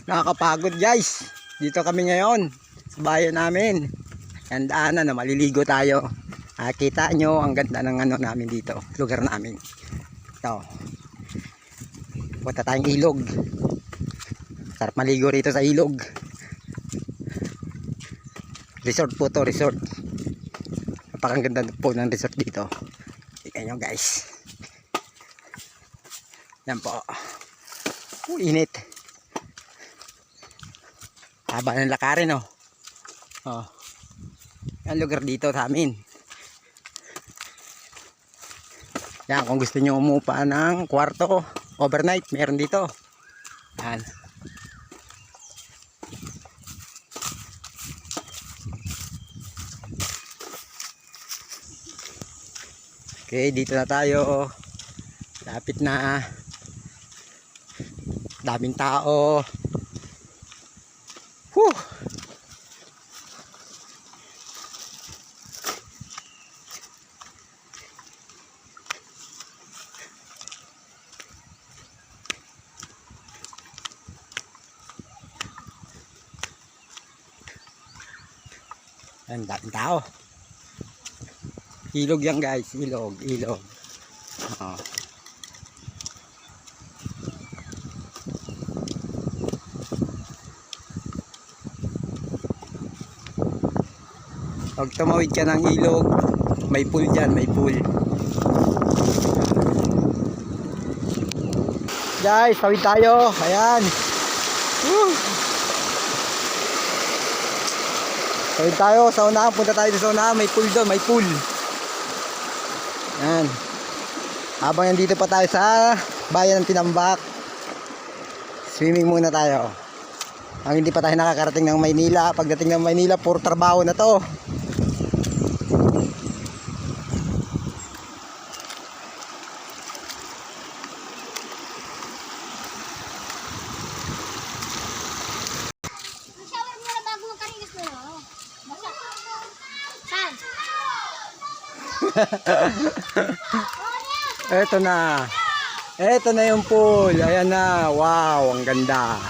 Nakakapagod guys. Dito kami ngayon sa bayan namin. Yan daanan na maliligo tayo. Kita nyo ang ganda ng ano namin dito, lugar namin. Ito. Punta tayong ilog. Sarap maligo rito sa ilog. Resort po to, resort. Napakaganda po ng resort dito. Tingnan nyo guys. Yan po. Init. Haba ng lakarin oh. Oh. Yan lugar dito sa amin. Yan, kung gusto nyo umupa ng kwarto overnight, meron dito. Yan. Okay, dito na tayo. Lapit na. Daming tao. Whew. Ang daming tao. Ilog yan guys, ilog. Oh. Pag tumawid ka ng ilog, may pool dyan, may pool. Guys, tawid tayo. Ayan. Woo! Tawid tayo sa unahan, punta tayo sa unahan, may pool doon, may pool. Ayan. Habang nandito pa tayo sa bayan ng Tinambak, swimming muna tayo. Ang hindi pa tayo nakakarating ng Maynila. Pagdating ng Maynila, puro trabaho na to. Eto na yung pool. Ayan na. Wow, ang ganda.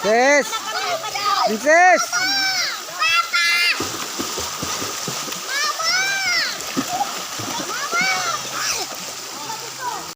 Yes. Princess.